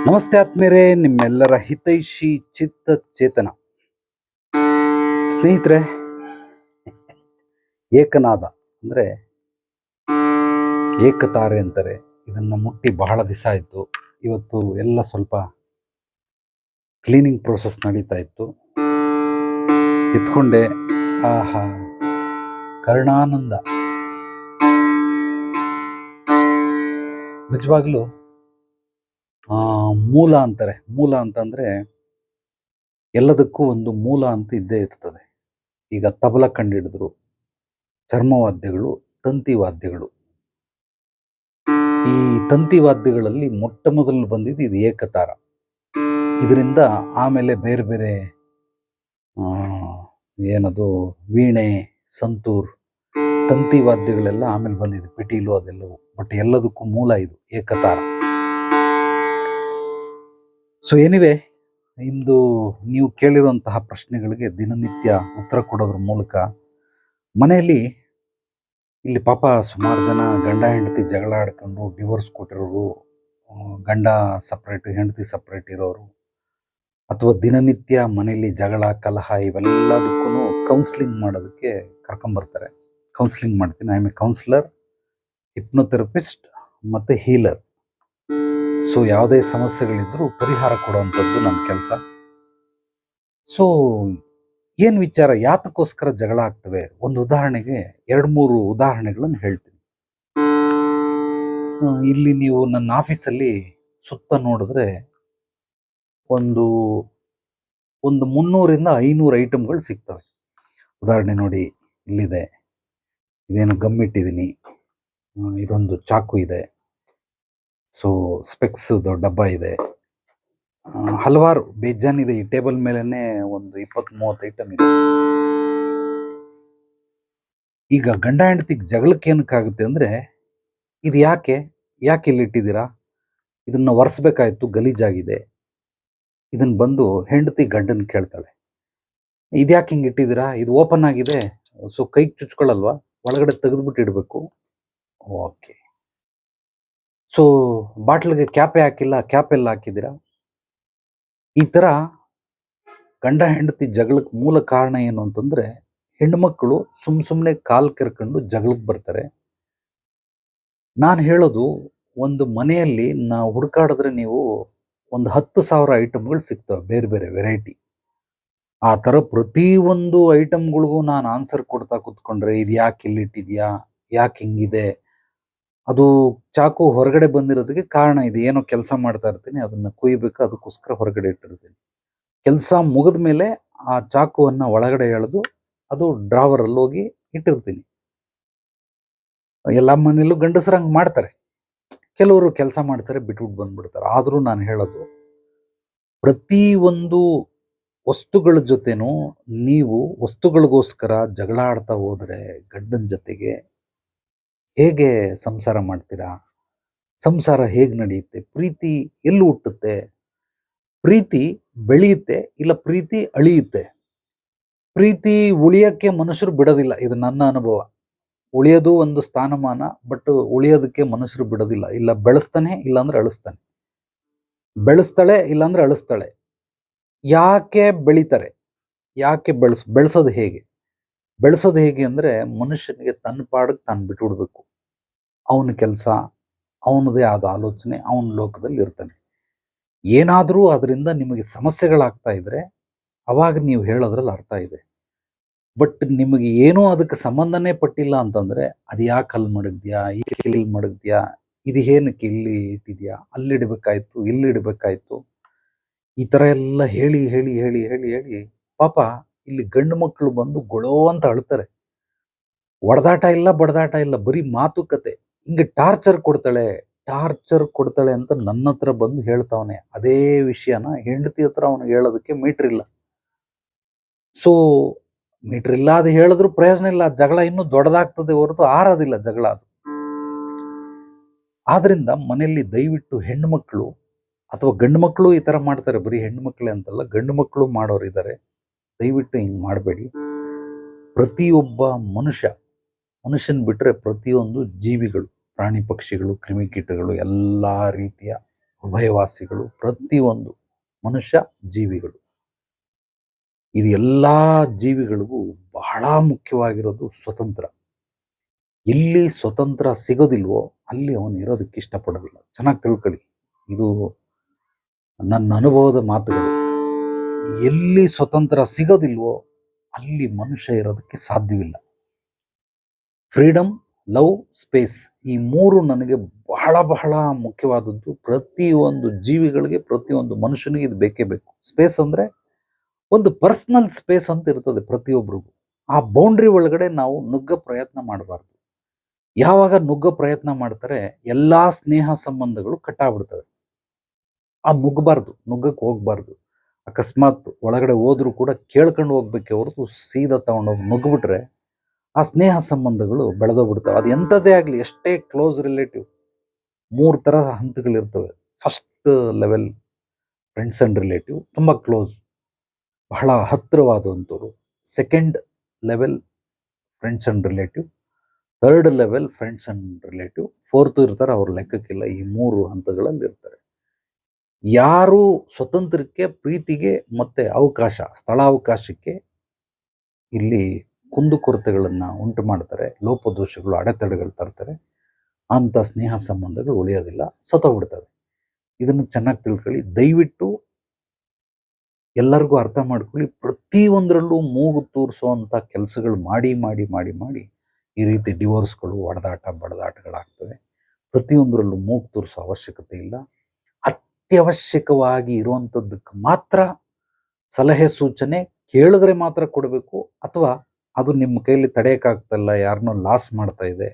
ನಮಸ್ತೆ ಆತ್ಮೀಯರೇ, ನಿಮ್ಮೆಲ್ಲರ ಹಿತೈಷಿ ಚಿತ್ತ ಚೇತನ ಸ್ನೇಹಿತರೆ. ಏಕನಾದ ಅಂದರೆ ಏಕತಾರೆ ಅಂತಾರೆ. ಇದನ್ನು ಮುಟ್ಟಿ ಬಹಳ ದಿವಸ ಆಯಿತು. ಇವತ್ತು ಎಲ್ಲ ಸ್ವಲ್ಪ ಕ್ಲೀನಿಂಗ್ ಪ್ರೋಸೆಸ್ ನಡೀತಾ ಇತ್ತು. ಎತ್ಕೊಂಡೆ. ಆಹಾ, ಕರುಣಾನಂದ. ನಿಜವಾಗ್ಲೂ ಮೂಲ ಅಂತಾರೆ. ಮೂಲ ಅಂತಂದರೆ ಎಲ್ಲದಕ್ಕೂ ಒಂದು ಮೂಲ ಅಂತ ಇದ್ದೇ ಇರ್ತದೆ. ಈಗ ತಬಲ ಕಂಡಿಡಿದ್ರು, ಚರ್ಮವಾದ್ಯಗಳು, ತಂತಿವಾದ್ಯಗಳು. ಈ ತಂತಿವಾದ್ಯಗಳಲ್ಲಿ ಮೊಟ್ಟ ಮೊದಲು ಬಂದಿದ್ದು ಇದು ಏಕತಾರ. ಇದರಿಂದ ಆಮೇಲೆ ಬೇರೆ ಬೇರೆ ಏನದು ವೀಣೆ, ಸಂತೂರ್, ತಂತಿವಾದ್ಯಗಳೆಲ್ಲ ಆಮೇಲೆ ಬಂದಿದೆ, ಪಿಟೀಲು ಅದೆಲ್ಲವು. ಬಟ್ ಎಲ್ಲದಕ್ಕೂ ಮೂಲ ಇದು ಏಕತಾರ. ಸೊ ಎನಿವೆ, ಇಂದು ನೀವು ಕೇಳಿರುವಂತಹ ಪ್ರಶ್ನೆಗಳಿಗೆ ದಿನನಿತ್ಯ ಉತ್ತರ ಕೊಡೋದ್ರ ಮೂಲಕ ಮನೆಯಲ್ಲಿ ಇಲ್ಲಿ ಪಾಪ ಸುಮಾರು ಜನ ಗಂಡ ಹೆಂಡತಿ ಜಗಳ ಆಡ್ಕೊಂಡು ಡಿವೋರ್ಸ್ ಕೊಟ್ಟಿರೋರು, ಗಂಡ ಸಪ್ರೇಟ್ ಹೆಂಡತಿ ಸಪ್ರೇಟ್ ಇರೋರು, ಅಥವಾ ದಿನನಿತ್ಯ ಮನೆಯಲ್ಲಿ ಜಗಳ ಕಲಹ ಇವೆಲ್ಲದಕ್ಕೂ ಕೌನ್ಸ್ಲಿಂಗ್ ಮಾಡೋದಕ್ಕೆ ಕರ್ಕೊಂಬರ್ತಾರೆ. ಕೌನ್ಸ್ಲಿಂಗ್ ಮಾಡ್ತೀನಿ. ಐ ಆಮ್ ಎ ಕೌನ್ಸಿಲರ್, ಹಿಪ್ನೋಥೆರಪಿಸ್ಟ್ ಮತ್ತು ಹೀಲರ್. ಸೊ ಯಾವುದೇ ಸಮಸ್ಯೆಗಳಿದ್ರೂ ಪರಿಹಾರ ಕೊಡುವಂಥದ್ದು ನನ್ನ ಕೆಲಸ. ಸೊ ಏನು ವಿಚಾರ, ಯಾತಕ್ಕೋಸ್ಕರ ಜಗಳ ಆಗ್ತವೆ? ಒಂದು ಉದಾಹರಣೆಗೆ 2-3 ಉದಾಹರಣೆಗಳನ್ನು ಹೇಳ್ತೀನಿ. ಇಲ್ಲಿ ನೀವು ನನ್ನ ಆಫೀಸಲ್ಲಿ ಸುತ್ತ ನೋಡಿದ್ರೆ ಒಂದು 300-500 ಐಟಮ್ಗಳು ಸಿಗ್ತವೆ. ಉದಾಹರಣೆ ನೋಡಿ, ಇಲ್ಲಿದೆ, ಇದೇನು ಗಮ್ ಇಟ್ಟಿದ್ದೀನಿ, ಇದೊಂದು ಚಾಕು ಇದೆ, ಸೊ ಸ್ಪೆಕ್ಸ್ ಡಬ್ಬ ಇದೆ, ಹಲವಾರು ಬೇಜಾನಿದೆ. ಈ ಟೇಬಲ್ ಮೇಲೇ ಒಂದು 20-30 ಐಟಮ್ ಇದೆ. ಈಗ ಗಂಡ ಹೆಂಡತಿಗೆ ಜಗಳಕ್ಕೆ ಏನಕ್ಕಾಗುತ್ತೆ ಅಂದರೆ, ಇದು ಯಾಕೆ ಇಲ್ಲಿ ಇಟ್ಟಿದ್ದೀರಾ, ಇದನ್ನು ಒರೆಸ್ಬೇಕಾಯ್ತು, ಗಲೀಜಾಗಿದೆ. ಇದನ್ನು ಬಂದು ಹೆಂಡತಿ ಗಂಡನ ಕೇಳ್ತಾಳೆ, ಇದ್ಯಾಕೆ ಹಿಂಗೆ ಇಟ್ಟಿದ್ದೀರಾ, ಇದು ಓಪನ್ ಆಗಿದೆ, ಸೊ ಕೈಗೆ ಚುಚ್ಕೊಳ್ಳಲ್ವಾ, ಒಳಗಡೆ ತೆಗೆದುಬಿಟ್ಟು ಇಡಬೇಕು. ಓಕೆ. ಸೊ ಬಾಟ್ಲಿಗೆ ಕ್ಯಾಪೇ ಹಾಕಿಲ್ಲ, ಕ್ಯಾಪ್ ಎಲ್ಲ ಹಾಕಿದ್ದೀರಾ. ಈ ಥರ ಗಂಡ ಹೆಂಡತಿ ಜಗಳಕ್ಕೆ ಮೂಲ ಕಾರಣ ಏನು ಅಂತಂದರೆ, ಹೆಣ್ಮಕ್ಳು ಸುಮ್ಮನೆ ಕಾಲು ಕೆರ್ಕೊಂಡು ಜಗಳಕ್ಕೆ ಬರ್ತಾರೆ. ನಾನು ಹೇಳೋದು, ಒಂದು ಮನೆಯಲ್ಲಿ ನಾವು ಹುಡುಕಾಡಿದ್ರೆ ನೀವು ಒಂದು 10,000 ಐಟಮ್ಗಳು ಸಿಗ್ತವೆ, ಬೇರೆ ಬೇರೆ ವೆರೈಟಿ. ಆ ಥರ ಪ್ರತಿಯೊಂದು ಐಟಮ್ಗಳಿಗೂ ನಾನು ಆನ್ಸರ್ ಕೊಡ್ತಾ ಕೂತ್ಕೊಂಡ್ರೆ, ಇದು ಯಾಕೆ ಇಲ್ಲಿಟ್ಟಿದ್ಯಾ, ಯಾಕೆ ಹಿಂಗಿದೆ, ಅದು ಚಾಕು ಹೊರಗಡೆ ಬಂದಿರೋದಕ್ಕೆ ಕಾರಣ ಇದೆ. ಏನೋ ಕೆಲಸ ಮಾಡ್ತಾ ಇರ್ತೀನಿ, ಅದನ್ನು ಕುಯ್ಬೇಕು, ಅದಕ್ಕೋಸ್ಕರ ಹೊರಗಡೆ ಇಟ್ಟಿರ್ತೀನಿ. ಕೆಲಸ ಮುಗಿದ ಮೇಲೆ ಆ ಚಾಕುವನ್ನು ಒಳಗಡೆ ಎಳೆದು ಅದು ಡ್ರಾವರಲ್ಲಿ ಹೋಗಿ ಇಟ್ಟಿರ್ತೀನಿ. ಎಲ್ಲ ಮನೆಯಲ್ಲೂ ಗಂಡಸರು ಹಂಗೆ ಮಾಡ್ತಾರೆ. ಕೆಲವರು ಕೆಲಸ ಮಾಡ್ತಾರೆ, ಬಿಟ್ಬಿಟ್ಟು ಬಂದ್ಬಿಡ್ತಾರೆ. ಆದರೂ ನಾನು ಹೇಳೋದು, ಪ್ರತಿಯೊಂದು ವಸ್ತುಗಳ ಜೊತೆನೂ ನೀವು ವಸ್ತುಗಳಿಗೋಸ್ಕರ ಜಗಳ ಆಡ್ತಾ ಹೋದರೆ ಗಂಡನ ಜೊತೆಗೆ ಹೇಗೆ ಸಂಸಾರ ಮಾಡ್ತೀರಾ? ಸಂಸಾರ ಹೇಗೆ ನಡೆಯುತ್ತೆ? ಪ್ರೀತಿ ಎಲ್ಲಿ ಹುಟ್ಟುತ್ತೆ? ಪ್ರೀತಿ ಬೆಳೆಯುತ್ತೆ, ಇಲ್ಲ ಪ್ರೀತಿ ಅಳಿಯುತ್ತೆ. ಪ್ರೀತಿ ಉಳಿಯೋಕ್ಕೆ ಮನುಷ್ಯರು ಬಿಡೋದಿಲ್ಲ. ಇದು ನನ್ನ ಅನುಭವ. ಉಳಿಯೋದು ಒಂದು ಸ್ಥಾನಮಾನ, ಬಟ್ ಉಳಿಯೋದಕ್ಕೆ ಮನುಷ್ಯರು ಬಿಡೋದಿಲ್ಲ. ಇಲ್ಲ ಬೆಳೆಸ್ತಾನೆ, ಇಲ್ಲಾಂದ್ರೆ ಅಳಿಸ್ತಾನೆ. ಬೆಳೆಸ್ತಾಳೆ, ಇಲ್ಲಾಂದ್ರೆ ಅಳಿಸ್ತಾಳೆ. ಯಾಕೆ ಬೆಳೀತಾರೆ? ಯಾಕೆ ಬೆಳೆಸೋದು ಹೇಗೆ? ಬೆಳೆಸೋದು ಹೇಗೆ ಅಂದರೆ, ಮನುಷ್ಯನಿಗೆ ತನ್ನ ಪಾಡಿಗೆ ತಾನು ಬಿಟ್ಬಿಡ್ಬೇಕು. ಅವನ ಕೆಲಸ, ಅವನದೇ ಆದ ಆಲೋಚನೆ, ಅವನ ಲೋಕದಲ್ಲಿ ಇರ್ತಾನೆ. ಏನಾದರೂ ಅದರಿಂದ ನಿಮಗೆ ಸಮಸ್ಯೆಗಳಾಗ್ತಾ ಇದ್ರೆ ಅವಾಗ ನೀವು ಹೇಳೋದ್ರಲ್ಲಿ ಅರ್ಥ ಇದೆ. ಬಟ್ ನಿಮಗೆ ಏನೂ ಅದಕ್ಕೆ ಸಂಬಂಧನೇ ಪಟ್ಟಿಲ್ಲ ಅಂತಂದರೆ, ಅದು ಯಾಕೆ ಅಲ್ಲಿ ಮಡಗ್ದ್ಯಾ, ಇಲ್ಲಿ ಮಡಗ್ದ್ಯಾ, ಇದು ಏನಕ್ಕೆ ಇಲ್ಲಿ ಇಟ್ಟಿದ್ಯಾ, ಅಲ್ಲಿಡಬೇಕಾಯ್ತು, ಇಲ್ಲಿಡಬೇಕಾಯ್ತು, ಈ ಥರ ಎಲ್ಲ ಹೇಳಿ ಹೇಳಿ ಹೇಳಿ ಹೇಳಿ ಹೇಳಿ ಪಾಪ ಇಲ್ಲಿ ಗಂಡು ಮಕ್ಕಳು ಬಂದು ಗೊಳೋ ಅಂತ ಅಳ್ತಾರೆ. ಒಡೆದಾಟ ಇಲ್ಲ, ಬಡದಾಟ ಇಲ್ಲ, ಬರೀ ಮಾತುಕತೆ. ಹಿಂಗೆ ಟಾರ್ಚರ್ ಕೊಡ್ತಾಳೆ ಅಂತ ನನ್ನ ಹತ್ರ ಬಂದು ಹೇಳ್ತಾವನೆ. ಅದೇ ವಿಷಯನ ಹೆಂಡತಿ ಹತ್ರ ಅವನಿಗೆ ಹೇಳೋದಕ್ಕೆ ಮೀಟ್ರ್ ಇಲ್ಲ. ಸೊ ಮೀಟ್ರ್ ಇಲ್ಲ, ಅದು ಹೇಳಿದ್ರು ಪ್ರಯೋಜನ ಇಲ್ಲ. ಜಗಳ ಇನ್ನೂ ದೊಡ್ಡದಾಗ್ತದೆ ಹೊರತು ಆರೋದಿಲ್ಲ ಜಗಳ ಅದು. ಆದ್ರಿಂದ ಮನೆಯಲ್ಲಿ ದಯವಿಟ್ಟು ಹೆಣ್ಣು ಮಕ್ಕಳು ಅಥವಾ ಗಂಡು ಮಕ್ಕಳು ಈ ಥರ ಮಾಡ್ತಾರೆ. ಬರೀ ಹೆಣ್ಣು ಮಕ್ಕಳೇ ಅಂತಲ್ಲ, ಗಂಡು ಮಕ್ಕಳು ಮಾಡೋರು ಇದ್ದಾರೆ. ದಯವಿಟ್ಟು ಹಿಂಗೆ ಮಾಡಬೇಡಿ. ಪ್ರತಿಯೊಬ್ಬ ಮನುಷ್ಯನ ಬಿಟ್ಟರೆ ಪ್ರತಿಯೊಂದು ಜೀವಿಗಳು, ಪ್ರಾಣಿ ಪಕ್ಷಿಗಳು, ಕ್ರಿಮಿಕೀಟಗಳು, ಎಲ್ಲ ರೀತಿಯ ಉಭಯವಾಸಿಗಳು, ಪ್ರತಿಯೊಂದು ಮನುಷ್ಯ, ಜೀವಿಗಳು. ಇದು ಎಲ್ಲ ಜೀವಿಗಳಿಗೂ ಬಹಳ ಮುಖ್ಯವಾಗಿರೋದು ಸ್ವತಂತ್ರ. ಎಲ್ಲಿ ಸ್ವತಂತ್ರ ಸಿಗೋದಿಲ್ವೋ ಅಲ್ಲಿ ಅವನು ಇರೋದಕ್ಕೆ ಇಷ್ಟಪಡೋದಿಲ್ಲ. ಚೆನ್ನಾಗಿ ತಿಳ್ಕೊಳ್ಳಿ, ಇದು ನನ್ನ ಅನುಭವದ ಮಾತುಗಳು. ಎಲ್ಲಿ ಸ್ವತಂತ್ರ ಸಿಗೋದಿಲ್ವೋ ಅಲ್ಲಿ ಮನುಷ್ಯ ಇರೋದಕ್ಕೆ ಸಾಧ್ಯವಿಲ್ಲ. ಫ್ರೀಡಮ್, ಲವ್, ಸ್ಪೇಸ್, ಈ ಮೂರು ನನಗೆ ಬಹಳ ಬಹಳ ಮುಖ್ಯವಾದದ್ದು. ಪ್ರತಿಯೊಂದು ಜೀವಿಗಳಿಗೆ, ಪ್ರತಿಯೊಂದು ಮನುಷ್ಯನಿಗೆ ಇದು ಬೇಕೇ ಬೇಕು. ಸ್ಪೇಸ್ ಅಂದರೆ ಒಂದು ಪರ್ಸನಲ್ ಸ್ಪೇಸ್ ಅಂತ ಇರ್ತದೆ ಪ್ರತಿಯೊಬ್ಬರಿಗೂ. ಆ ಬೌಂಡ್ರಿ ಒಳಗಡೆ ನಾವು ನುಗ್ಗೋ ಪ್ರಯತ್ನ ಮಾಡಬಾರ್ದು. ಯಾವಾಗ ನುಗ್ಗೋ ಪ್ರಯತ್ನ ಮಾಡ್ತಾರೆ ಎಲ್ಲ ಸ್ನೇಹ ಸಂಬಂಧಗಳು ಕಟ್ಟಾಗ್ಬಿಡ್ತವೆ. ಆ ನುಗ್ಗಕ್ಕೆ ಹೋಗ್ಬಾರ್ದು. ಅಕಸ್ಮಾತ್ ಒಳಗಡೆ ಹೋದ್ರೂ ಕೂಡ ಕೇಳ್ಕೊಂಡು ಹೋಗ್ಬೇಕೆ ಹೊರತು ಸೀದಾ ತಗೊಂಡೋಗಿ ನುಗ್ಗಿಬಿಟ್ರೆ ಆ ಸ್ನೇಹ ಸಂಬಂಧಗಳು ಬೆಳೆದೋಗ್ಬಿಡ್ತವೆ. ಅದು ಎಂಥದ್ದೇ ಆಗಲಿ, ಎಷ್ಟೇ ಕ್ಲೋಸ್ ರಿಲೇಟಿವ್. 3 ಥರ ಹಂತಗಳಿರ್ತವೆ. First level friends and relative, ತುಂಬ ಕ್ಲೋಸ್, ಬಹಳ ಹತ್ತಿರವಾದಂಥವ್ರು. Second level friends and relative, third level friends and relative, fourth ಇರ್ತಾರೆ, ಅವ್ರ ಲೆಕ್ಕಕ್ಕಿಲ್ಲ. ಈ 3 ಹಂತಗಳಲ್ಲಿ ಇರ್ತಾರೆ. ಯಾರು ಸ್ವತಂತ್ರಕ್ಕೆ, ಪ್ರೀತಿಗೆ ಮತ್ತೆ ಅವಕಾಶ, ಸ್ಥಳಾವಕಾಶಕ್ಕೆ ಇಲ್ಲಿ ಕುಂದುಕೊರತೆಗಳನ್ನು ಉಂಟು ಮಾಡ್ತಾರೆ, ಲೋಪದೋಷಗಳು, ಅಡೆತಡೆಗಳು ತರ್ತಾರೆ, ಅಂಥ ಸ್ನೇಹ ಸಂಬಂಧಗಳು ಉಳಿಯೋದಿಲ್ಲ, ಸತ್ತೋಗ್ಬಿಡ್ತವೆ. ಇದನ್ನು ಚೆನ್ನಾಗಿ ತಿಳ್ಕೊಳ್ಳಿ. ದಯವಿಟ್ಟು ಎಲ್ಲರಿಗೂ ಅರ್ಥ ಮಾಡ್ಕೊಳ್ಳಿ. ಪ್ರತಿಯೊಂದರಲ್ಲೂ ಮೂಗು ತೂರಿಸುವಂಥ ಕೆಲಸಗಳು ಮಾಡಿ ಮಾಡಿ ಮಾಡಿ ಮಾಡಿ ಈ ರೀತಿ ಡಿವೋರ್ಸ್ಗಳು, ಹೊಡೆದಾಟ ಬಡದಾಟಗಳಾಗ್ತವೆ. ಪ್ರತಿಯೊಂದರಲ್ಲೂ ಮೂಗು ತೂರಿಸೋ ಅವಶ್ಯಕತೆ ಇಲ್ಲ. ಅತ್ಯವಶ್ಯಕವಾಗಿ ಇರುವಂಥದ್ದಕ್ಕೆ ಮಾತ್ರ ಸಲಹೆ ಸೂಚನೆ ಕೇಳಿದ್ರೆ ಮಾತ್ರ ಕೊಡಬೇಕು. ಅಥವಾ ಅದು ನಿಮ್ಮ ಕೈಲಿ ತಡೆಯೋಕ್ಕಾಗ್ತಾಯಿಲ್ಲ, ಯಾರನ್ನೋ ಲಾಸ್ ಮಾಡ್ತಾ ಇದೆ,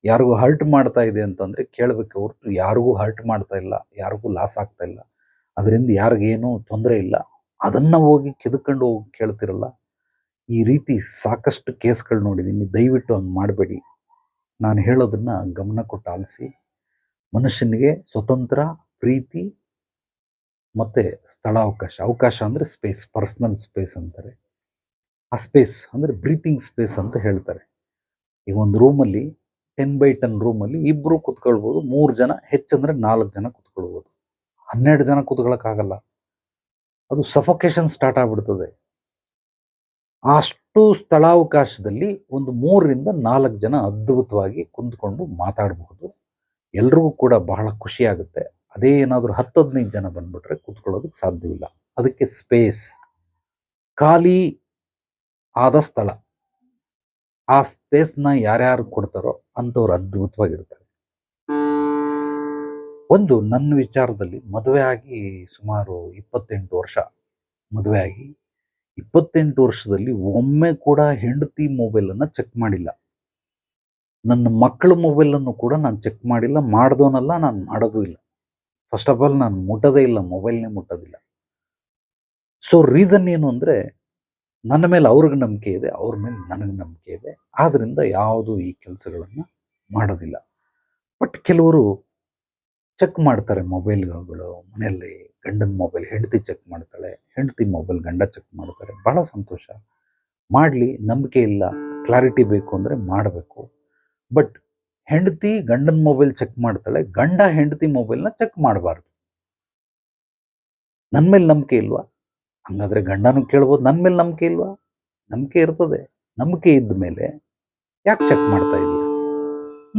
ಯಾರಿಗೂ ಹರ್ಟ್ ಮಾಡ್ತಾ ಇದೆ ಅಂತಂದರೆ ಕೇಳಬೇಕು ಹೊರತು ಯಾರಿಗೂ ಹರ್ಟ್ ಮಾಡ್ತಾ ಇಲ್ಲ, ಯಾರಿಗೂ ಲಾಸ್ ಆಗ್ತಾ ಇಲ್ಲ, ಅದರಿಂದ ಯಾರಿಗೇನೂ ತೊಂದರೆ ಇಲ್ಲ, ಅದನ್ನು ಹೋಗಿ ಕೆದ್ಕೊಂಡು ಹೋಗಿ ಕೇಳ್ತಿರಲ್ಲ. ಈ ರೀತಿ ಸಾಕಷ್ಟು ಕೇಸ್ಗಳು ನೋಡಿದ್ದೀನಿ. ದಯವಿಟ್ಟು ಹಂಗೆ ಮಾಡಬೇಡಿ. ನಾನು ಹೇಳೋದನ್ನು ಗಮನ ಕೊಟ್ಟು ಆಲಿಸಿ. ಮನುಷ್ಯನಿಗೆ ಸ್ವತಂತ್ರ, ಪ್ರೀತಿ ಮತ್ತು ಸ್ಥಳಾವಕಾಶ. ಅವಕಾಶ ಅಂದರೆ ಸ್ಪೇಸ್, ಪರ್ಸ್ನಲ್ ಸ್ಪೇಸ್ ಅಂತಾರೆ. ಆ ಸ್ಪೇಸ್ ಅಂದರೆ ಬ್ರೀತಿಂಗ್ ಸ್ಪೇಸ್ ಅಂತ ಹೇಳ್ತಾರೆ. ಈಗ ಒಂದು ರೂಮಲ್ಲಿ 10x10 ರೂಮಲ್ಲಿ ಇಬ್ಬರು ಕೂತ್ಕೊಳ್ಬೋದು, 3 ಜನ, ಹೆಚ್ಚಂದರೆ 4 ಜನ ಕೂತ್ಕೊಳ್ಬೋದು. 12 ಜನ ಕೂತ್ಕೊಳ್ಳೋಕ್ಕಾಗಲ್ಲ, ಅದು ಸಫೋಕೇಶನ್ ಸ್ಟಾರ್ಟ್ ಆಗಿಬಿಡ್ತದೆ. ಅಷ್ಟು ಸ್ಥಳಾವಕಾಶದಲ್ಲಿ ಒಂದು 3ರಿಂದ 4 ಜನ ಅದ್ಭುತವಾಗಿ ಕುಂತ್ಕೊಂಡು ಮಾತಾಡಬಹುದು. ಎಲ್ರಿಗೂ ಕೂಡ ಬಹಳ ಖುಷಿಯಾಗುತ್ತೆ. ಅದೇ ಏನಾದರೂ 10-15 ಜನ ಬಂದ್ಬಿಟ್ರೆ ಕೂತ್ಕೊಳ್ಳೋದಕ್ಕೆ ಸಾಧ್ಯವಿಲ್ಲ. ಅದಕ್ಕೆ ಸ್ಪೇಸ್, ಖಾಲಿ ಆದ ಸ್ಥಳ, ಆ ಸ್ಪೇಸ್ನ ಯಾರ್ಯಾರು ಕೊಡ್ತಾರೋ ಅಂಥವ್ರು ಅದ್ಭುತವಾಗಿರ್ತಾರೆ. ಒಂದು ನನ್ನ ವಿಚಾರದಲ್ಲಿ ಮದುವೆ ಆಗಿ ಸುಮಾರು 28 ವರ್ಷ ಮದುವೆ ಆಗಿ 28 ವರ್ಷದಲ್ಲಿ ಒಮ್ಮೆ ಕೂಡ ಹೆಂಡತಿ ಮೊಬೈಲನ್ನು ಚೆಕ್ ಮಾಡಿಲ್ಲ. ನನ್ನ ಮಕ್ಕಳ ಮೊಬೈಲನ್ನು ಕೂಡ ನಾನು ಚೆಕ್ ಮಾಡಿಲ್ಲ, ಮಾಡ್ದೋನಲ್ಲ, ನಾನು ಮಾಡೋದು ಇಲ್ಲ. ಫಸ್ಟ್ ಆಫ್ ಆಲ್ ನಾನು ಮುಟ್ಟೋದೇ ಇಲ್ಲ, ಮೊಬೈಲ್ನೇ ಮುಟ್ಟೋದಿಲ್ಲ. ಸೊ ರೀಸನ್ ಏನು ಅಂದರೆ, ನನ್ನ ಮೇಲೆ ಅವ್ರಿಗೆ ನಂಬಿಕೆ ಇದೆ, ಅವ್ರ ಮೇಲೆ ನನಗೆ ನಂಬಿಕೆ ಇದೆ. ಆದ್ದರಿಂದ ಯಾವುದು ಈ ಕೆಲಸಗಳನ್ನು ಮಾಡೋದಿಲ್ಲ. ಬಟ್ ಕೆಲವರು ಚೆಕ್ ಮಾಡ್ತಾರೆ ಮೊಬೈಲ್ಗಳು. ಮನೆಯಲ್ಲಿ ಗಂಡನ ಮೊಬೈಲ್ ಹೆಂಡತಿ ಚೆಕ್ ಮಾಡ್ತಾಳೆ, ಹೆಂಡತಿ ಮೊಬೈಲ್ ಗಂಡ ಚೆಕ್ ಮಾಡ್ತಾರೆ. ಬಹಳ ಸಂತೋಷ, ಮಾಡಲಿ. ನಂಬಿಕೆ ಇಲ್ಲ, ಕ್ಲಾರಿಟಿ ಬೇಕು ಅಂದರೆ ಮಾಡಬೇಕು. ಬಟ್ ಹೆಂಡತಿ ಗಂಡನ ಮೊಬೈಲ್ ಚೆಕ್ ಮಾಡ್ತಾಳೆ, ಗಂಡ ಹೆಂಡತಿ ಮೊಬೈಲ್ನ ಚೆಕ್ ಮಾಡಬಾರ್ದು. ನನ್ನ ಮೇಲೆ ನಂಬಿಕೆ ಇಲ್ವಾ? ಹಂಗಾದ್ರೆ ಗಂಡನೂ ಕೇಳ್ಬೋದು, ನನ್ನ ಮೇಲೆ ನಂಬಿಕೆ ಇಲ್ವಾ? ನಂಬಿಕೆ ಇರ್ತದೆ. ನಂಬಿಕೆ ಇದ್ದ ಮೇಲೆ ಯಾಕೆ ಚೆಕ್ ಮಾಡ್ತಾ ಇದೀಯ?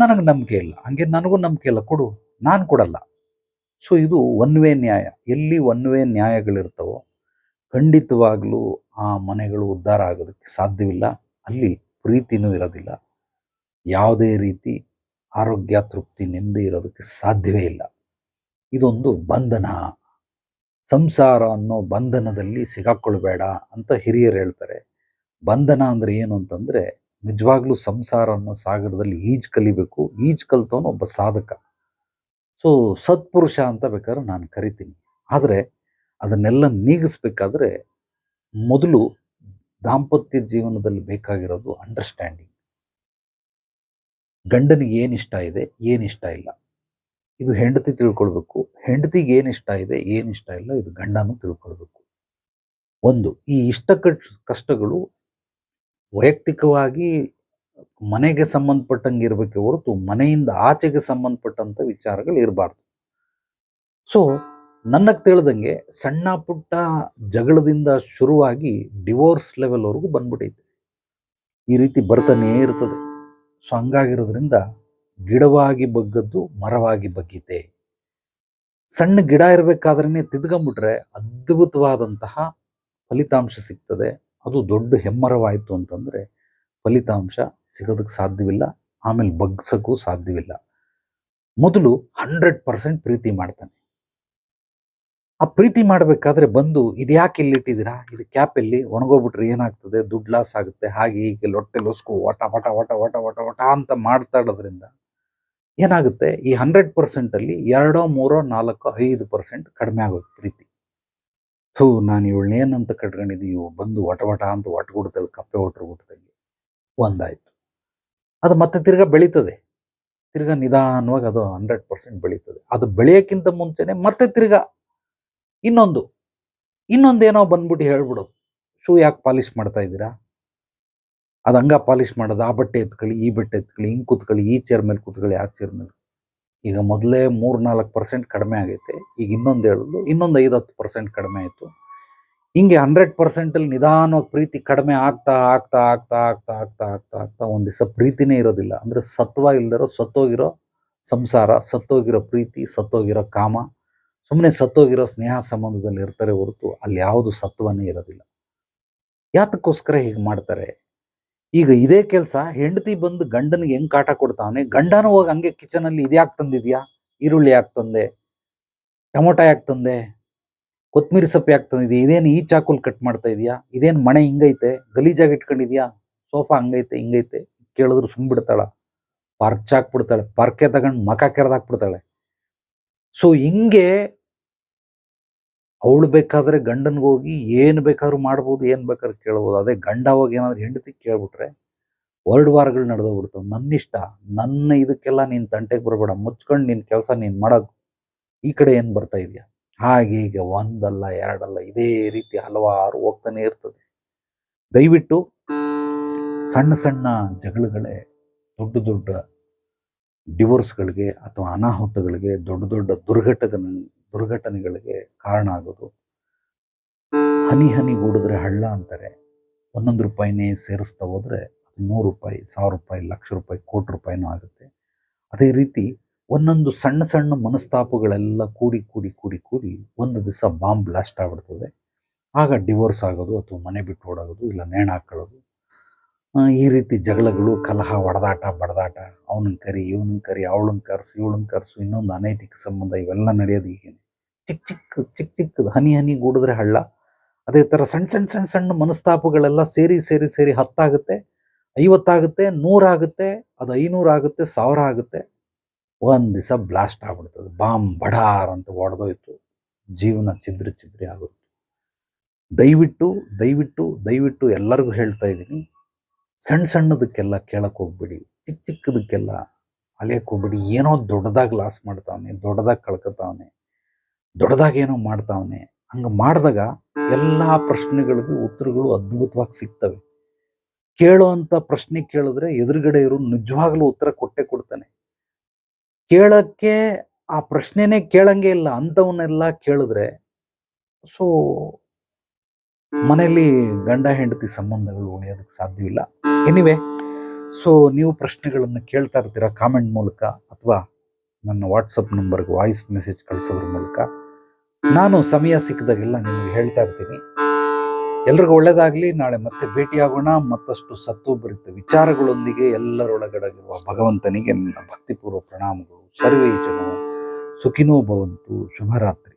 ನನಗೆ ನಂಬಿಕೆ ಇಲ್ಲ, ಹಂಗೆ ನನಗೂ ನಂಬಿಕೆ ಇಲ್ಲ, ಕೊಡು, ನಾನು ಕೊಡಲ್ಲ. ಸೊ ಇದು ಒನ್ ವೇ ನ್ಯಾಯ. ಎಲ್ಲಿ ಒನ್ ವೇ ನ್ಯಾಯಗಳಿರ್ತವೋ ಖಂಡಿತವಾಗ್ಲೂ ಆ ಮನೆಗಳು ಉದ್ಧಾರ ಆಗೋದಕ್ಕೆ ಸಾಧ್ಯವಿಲ್ಲ. ಅಲ್ಲಿ ಪ್ರೀತಿನೂ ಇರೋದಿಲ್ಲ, ಯಾವುದೇ ರೀತಿ ಆರೋಗ್ಯ, ತೃಪ್ತಿ, ನೆಮ್ಮದಿ ಇರೋದಕ್ಕೆ ಸಾಧ್ಯವೇ ಇಲ್ಲ. ಇದೊಂದು ಬಂಧನ. ಸಂಸಾರ ಅನ್ನೋ ಬಂಧನದಲ್ಲಿ ಸಿಗಾಕೊಳ್ಬೇಡ ಅಂತ ಹಿರಿಯರು ಹೇಳ್ತಾರೆ. ಬಂಧನ ಅಂದರೆ ಏನು ಅಂತಂದರೆ, ನಿಜವಾಗ್ಲೂ ಸಂಸಾರ ಅನ್ನೋ ಸಾಗರದಲ್ಲಿ ಈಜು ಕಲಿಬೇಕು. ಈಜು ಕಲಿತವನು ಒಬ್ಬ ಸಾಧಕ. ಸೊ ಸತ್ಪುರುಷ ಅಂತ ಬೇಕಾದ್ರೆ ನಾನು ಕರಿತೀನಿ. ಆದರೆ ಅದನ್ನೆಲ್ಲ ನೀಗಿಸ್ಬೇಕಾದ್ರೆ ಮೊದಲು ದಾಂಪತ್ಯ ಜೀವನದಲ್ಲಿ ಬೇಕಾಗಿರೋದು ಅಂಡರ್ಸ್ಟ್ಯಾಂಡಿಂಗ್. ಗಂಡನಿಗೆ ಏನಿಷ್ಟ ಇದೆ, ಏನಿಷ್ಟ ಇಲ್ಲ, ಇದು ಹೆಂಡತಿ ತಿಳ್ಕೊಳ್ಬೇಕು. ಹೆಂಡತಿಗೆ ಏನಿಷ್ಟ ಇದೆ, ಏನಿಷ್ಟ ಇಲ್ಲ, ಇದು ಗಂಡನೂ ತಿಳ್ಕೊಳ್ಬೇಕು. ಒಂದು ಈ ಕಷ್ಟಗಳು ವೈಯಕ್ತಿಕವಾಗಿ ಮನೆಗೆ ಸಂಬಂಧಪಟ್ಟಂಗೆ ಇರಬೇಕೆ ಹೊರತು ಮನೆಯಿಂದ ಆಚೆಗೆ ಸಂಬಂಧಪಟ್ಟಂಥ ವಿಚಾರಗಳು ಇರಬಾರ್ದು. ಸೊ ನನಗೆ ತಿಳಿದಂಗೆ ಸಣ್ಣ ಪುಟ್ಟ ಜಗಳದಿಂದ ಶುರುವಾಗಿ ಡಿವೋರ್ಸ್ ಲೆವೆಲ್ವರೆಗೂ ಬಂದ್ಬಿಟ್ಟೈತೆ. ಈ ರೀತಿ ಬರ್ತಾನೇ ಇರ್ತದೆ. ಸೊ ಹಂಗಾಗಿರೋದ್ರಿಂದ ಗಿಡವಾಗಿ ಬಗ್ಗದ್ದು ಮರವಾಗಿ ಬಗ್ಗೀತೆ. ಸಣ್ಣ ಗಿಡ ಇರಬೇಕಾದ್ರೇ ತಿದ್ಕೊಂಬಿಟ್ರೆ ಅದ್ಭುತವಾದಂತಹ ಫಲಿತಾಂಶ ಸಿಗ್ತದೆ. ಅದು ದೊಡ್ಡ ಹೆಮ್ಮರವಾಯಿತು ಅಂತಂದರೆ ಫಲಿತಾಂಶ ಸಿಗೋದಕ್ಕೆ ಸಾಧ್ಯವಿಲ್ಲ, ಆಮೇಲೆ ಬಗ್ಸೋಕ್ಕೂ ಸಾಧ್ಯವಿಲ್ಲ. ಮೊದಲು 100% ಪ್ರೀತಿ ಮಾಡ್ತಾನೆ. ಆ ಪ್ರೀತಿ ಮಾಡಬೇಕಾದ್ರೆ ಬಂದು ಇದು ಯಾಕೆ ಇಲ್ಲಿಟ್ಟಿದ್ದೀರಾ, ಇದು ಕ್ಯಾಪ್ ಎಲ್ಲಿ, ಒಣಗೋಗ್ಬಿಟ್ರೆ ಏನಾಗ್ತದೆ, ದುಡ್ಡು ಲಾಸ್ ಆಗುತ್ತೆ, ಹಾಗೆ ಹೀಗೆ ಲೊಟ್ಟೆ ಲೊಸ್ಕು ವಟ ವಟ ವಟ ವಟ ವಟ ವಟ ಅಂತ ಮಾತಾಡೋದ್ರಿಂದ ಏನಾಗುತ್ತೆ, ಈ 100%ಅಲ್ಲಿ 2, 3, 4, 5% ಕಡಿಮೆ ಆಗೋದು ಪ್ರೀತಿ. ನಾನು ಇವಳನ್ನೇನಂತ ಕಟ್ಕೊಂಡಿದ್ದೀವಿ, ಬಂದು ವಟ ವಟ ಅಂತ ಒಟ್ಗುಡ್ತದೆ, ಕಪ್ಪೆ ಒಟ್ರು ಗುಡ್ತಂಗೆ ಒಂದಾಯ್ತು. ಅದು ಮತ್ತೆ ತಿರ್ಗಾ ಬೆಳೀತದೆ, ತಿರ್ಗಾ ನಿಧಾನವಾಗಿ ಅದು 100% ಬೆಳೀತದೆ. ಅದು ಬೆಳೆಯೋಕ್ಕಿಂತ ಮುಂಚೆನೆ ಮತ್ತೆ ತಿರ್ಗಾ ಇನ್ನೊಂದೇನೋ ಬಂದ್ಬಿಟ್ಟು ಹೇಳ್ಬಿಡೋದು, ಶೂ ಯಾಕೆ ಪಾಲಿಷ್ ಮಾಡ್ತಾ ಇದ್ದೀರಾ, ಅದು ಹಂಗ ಪಾಲಿಷ್ ಮಾಡೋದು, ಆ ಬಟ್ಟೆ ಎತ್ಕೊಳ್ಳಿ, ಈ ಬಟ್ಟೆ ಎತ್ಕೊಳ್ಳಿ, ಹಿಂಗೆ ಕೂತ್ಕೊಳ್ಳಿ, ಈ ಚೇರ್ ಮೇಲೆ ಕೂತ್ಕೊಳ್ಳಿ, ಆ ಚೇರ್ ಮೇಲೆ. ಈಗ ಮೊದಲೇ 3-4% ಕಡಿಮೆ ಆಗೈತೆ, ಈಗ ಇನ್ನೊಂದು ಹೇಳಿದ್ಲು, ಇನ್ನೊಂದು 5-10% ಕಡಿಮೆ ಆಯಿತು. ಹಿಂಗೆ 100%ಅಲ್ಲಿ ನಿಧಾನವಾಗಿ ಪ್ರೀತಿ ಕಡಿಮೆ ಆಗ್ತಾ ಆಗ್ತಾ ಆಗ್ತಾ ಆಗ್ತಾ ಆಗ್ತಾ ಆಗ್ತಾ ಆಗ್ತಾ ಒಂದು ದಿವಸ ಪ್ರೀತಿನೇ ಇರೋದಿಲ್ಲ. ಅಂದರೆ ಸತ್ವ ಇಲ್ದಿರೋ ಸತ್ತೋಗಿರೋ ಸಂಸಾರ, ಸತ್ತೋಗಿರೋ ಪ್ರೀತಿ, ಸತ್ತೋಗಿರೋ ಕಾಮ, ಸುಮ್ಮನೆ ಸತ್ತೋಗಿರೋ ಸ್ನೇಹ ಸಂಬಂಧದಲ್ಲಿ ಇರ್ತಾರೆ ಹೊರತು ಅಲ್ಲಿ ಯಾವುದು ಸತ್ವನೇ ಇರೋದಿಲ್ಲ. ಯಾತಕ್ಕೋಸ್ಕರ ಹೀಗೆ ಮಾಡ್ತಾರೆ? ಈಗ ಇದೇ ಕೆಲಸ ಹೆಂಡತಿ ಬಂದು ಗಂಡನಿಗೆ ಹೆಂಗೆ ಕಾಟ ಕೊಡ್ತಾವನೆ, ಗಂಡನೂ ಹೋಗಿ ಹಂಗೆ ಕಿಚನಲ್ಲಿ ಇದ್ಯಾಕೆ ತಂದಿದ್ಯಾ, ಈರುಳ್ಳಿ ಯಾಕೆ ತಂದೆ, ಟೊಮೊಟೊ ಯಾಕೆ ತಂದೆ, ಕೊತ್ತಂಬರಿ ಸೊಪ್ಪು ಯಾಕೆ ತಂದಿದ್ಯಾ, ಇದೇನು ಈ ಚಾಕುಲ್ ಕಟ್ ಮಾಡ್ತಾ ಇದೆಯಾ, ಇದೇನು ಮನೆ ಹಿಂಗೈತೆ, ಗಲೀಜಾಗಿ ಇಟ್ಕೊಂಡಿದ್ಯಾ, ಸೋಫಾ ಹಂಗೈತೆ ಹಿಂಗೈತೆ, ಕೇಳಿದ್ರು ಸುಮ್ಬಿಡ್ತಾಳ, ಪರ್ಚಾಕ್ಬಿಡ್ತಾಳೆ, ಪರ್ಕೆ ತಗೊಂಡು ಮಕ ಕೆರೆದಾಕ್ಬಿಡ್ತಾಳೆ. ಸೊ ಹಿಂಗೆ ಅವಳು ಬೇಕಾದ್ರೆ ಗಂಡನಿಗೆ ಹೋಗಿ ಏನು ಬೇಕಾದ್ರೂ ಮಾಡ್ಬೋದು, ಏನು ಬೇಕಾದ್ರೂ ಕೇಳ್ಬೋದು. ಅದೇ ಗಂಡ ಹೋಗಿ ಏನಾದ್ರು ಹೆಂಡತಿ ಕೇಳ್ಬಿಟ್ರೆ ವಾರಗಳು ನಡೆದೋಗ್ಬಿಡ್ತಾವೆ. ನನ್ನಿಷ್ಟ, ನನ್ನ ಇದಕ್ಕೆಲ್ಲ ನೀನು ತಂಟೆಗೆ ಬರಬೇಡ, ಮುಚ್ಕೊಂಡು ನಿನ್ನ ಕೆಲಸ ನೀನು ಮಾಡೋದು, ಈ ಕಡೆ ಏನು ಬರ್ತಾ ಇದೆಯಾ, ಹಾಗೆ ಈಗ ಒಂದಲ್ಲ ಎರಡಲ್ಲ ಇದೇ ರೀತಿ ಹಲವಾರು ಹೋಗ್ತಾನೆ ಇರ್ತದೆ. ದಯವಿಟ್ಟು ಸಣ್ಣ ಸಣ್ಣ ಜಗಳಗಳೇ ದೊಡ್ಡ ದೊಡ್ಡ ಡಿವೋರ್ಸ್ಗಳಿಗೆ ಅಥವಾ ಅನಾಹುತಗಳಿಗೆ, ದೊಡ್ಡ ದೊಡ್ಡ ದುರ್ಘಟನೆಗಳಿಗೆ ಕಾರಣ ಆಗೋದು. ಹನಿ ಹನಿಗೂಡಿದ್ರೆ ಹಳ್ಳ ಅಂತಾರೆ. 1 ರೂಪಾಯಿನೇ ಸೇರಿಸ್ತಾ ಹೋದರೆ ಅದು 100 ರೂಪಾಯಿ, 1000 ರೂಪಾಯಿ, ಲಕ್ಷ ರೂಪಾಯಿ, ಕೋಟಿ ರೂಪಾಯಿನೂ ಆಗುತ್ತೆ. ಅದೇ ರೀತಿ ಒಂದೊಂದು ಸಣ್ಣ ಸಣ್ಣ ಮನಸ್ತಾಪಗಳೆಲ್ಲ ಕೂಡಿ ಕೂಡಿ ಕೂಡಿ ಕೂಡಿ ಒಂದು ದಿವಸ ಬಾಂಬ್ ಬ್ಲಾಸ್ಟ್ ಆಗ್ಬಿಡ್ತದೆ. ಆಗ ಡಿವೋರ್ಸ್ ಆಗೋದು ಅಥವಾ ಮನೆ ಬಿಟ್ಟು ಓಡೋಗೋದು, ಇಲ್ಲ ನೇಣು ಹಾಕೊಳ್ಳೋದು. ಈ ರೀತಿ ಜಗಳಗಳು, ಕಲಹ, ಹೊಡೆದಾಟ, ಬಡದಾಟ, ಅವನನ್ನು ಕರಿ, ಇವನನ್ನು ಕರಿ, ಅವಳನ್ನು ಕರೆಸು, ಇವಳನ್ನು ಕರೆಸು, ಇನ್ನೊಂದು ಅನೈತಿಕ ಸಂಬಂಧ, ಇವೆಲ್ಲ ನಡೆಯೋದು ಹೀಗೇನೆ. ಚಿಕ್ಕದು ಹನಿ ಹನಿಗೂಡಿದ್ರೆ ಹಳ್ಳ. ಅದೇ ಥರ ಸಣ್ಣ ಸಣ್ಣ ಸಣ್ಣ ಸಣ್ಣ ಮನಸ್ತಾಪಗಳೆಲ್ಲ ಸೇರಿ ಸೇರಿ ಸೇರಿ 10 ಆಗುತ್ತೆ, 50 ಆಗುತ್ತೆ, 100 ಆಗುತ್ತೆ, ಅದು 500 ಆಗುತ್ತೆ, 1000 ಆಗುತ್ತೆ. ಒಂದು ದಿವಸ ಬ್ಲಾಸ್ಟ್ ಆಗ್ಬಿಡ್ತದೆ, ಬಾಂಬ್ ಬಡಾರ್ ಅಂತ ಹೊಡೆದೋಯ್ತು, ಜೀವನ ಛಿದ್ರಿ ಆಗುತ್ತೆ. ದಯವಿಟ್ಟು ದಯವಿಟ್ಟು ದಯವಿಟ್ಟು ಎಲ್ಲರಿಗೂ ಹೇಳ್ತಾ ಇದ್ದೀನಿ, ಸಣ್ಣ ಸಣ್ಣದಕ್ಕೆಲ್ಲ ಕೇಳಕ್ಕೆ ಹೋಗ್ಬಿಡಿ, ಚಿಕ್ಕದಕ್ಕೆಲ್ಲ ಅಲಿಯಕ್ಕೆ ಹೋಗ್ಬಿಡಿ. ಏನೋ ದೊಡ್ಡದಾಗಿ ಲಾಸ್ ಮಾಡ್ತಾವನೆ, ದೊಡ್ಡದಾಗಿ ಕಳ್ಕೊತಾವನೆ, ದೊಡ್ಡದಾಗೇನೋ ಮಾಡ್ತಾವನೆ. ಹಂಗೆ ಮಾಡಿದಾಗ ಎಲ್ಲ ಪ್ರಶ್ನೆಗಳಿಗೂ ಉತ್ತರಗಳು ಅದ್ಭುತವಾಗಿ ಸಿಗ್ತವೆ. ಕೇಳೋ ಅಂಥ ಪ್ರಶ್ನೆ ಕೇಳಿದ್ರೆ ಎದುರುಗಡೆ ಇರೋ ನಿಜವಾಗ್ಲೂ ಉತ್ತರ ಕೊಟ್ಟೆ ಕೊಡ್ತಾನೆ. ಕೇಳಕ್ಕೆ ಆ ಪ್ರಶ್ನೆನೇ ಕೇಳಂಗೆ ಇಲ್ಲ ಅಂಥವನ್ನೆಲ್ಲ ಕೇಳಿದ್ರೆ ಸೊ ಮನೆಯಲ್ಲಿ ಗಂಡ ಹೆಂಡತಿ ಸಂಬಂಧಗಳು ಉಳಿಯೋದಕ್ಕೆ ಸಾಧ್ಯವಿಲ್ಲ. ಎನಿವೆ, ಸೊ ನೀವು ಪ್ರಶ್ನೆಗಳನ್ನು ಕೇಳ್ತಾ ಇರ್ತೀರಾ ಕಾಮೆಂಟ್ ಮೂಲಕ ಅಥವಾ ನನ್ನ ವಾಟ್ಸಪ್ ನಂಬರ್ಗೆ ವಾಯ್ಸ್ ಮೆಸೇಜ್ ಕಳಿಸೋದ್ರ ಮೂಲಕ. ನಾನು ಸಮಯ ಸಿಕ್ಕಿದಾಗೆಲ್ಲ ನಿಮಗೆ ಹೇಳ್ತಾ ಇರ್ತೀನಿ. ಎಲ್ರಿಗೂ ಒಳ್ಳೆಯದಾಗಲಿ. ನಾಳೆ ಮತ್ತೆ ಭೇಟಿಯಾಗೋಣ ಮತ್ತಷ್ಟು ಸತ್ವಭರಿತ ವಿಚಾರಗಳೊಂದಿಗೆ. ಎಲ್ಲರೊಳಗಡೆಗಿರುವ ಭಗವಂತನಿಗೆ ನನ್ನ ಭಕ್ತಿಪೂರ್ವ ಪ್ರಣಾಮಗಳು. ಸರ್ವೇ ಜನರು ಸುಖಿನೋ ಭವಂತು. ಶುಭರಾತ್ರಿ.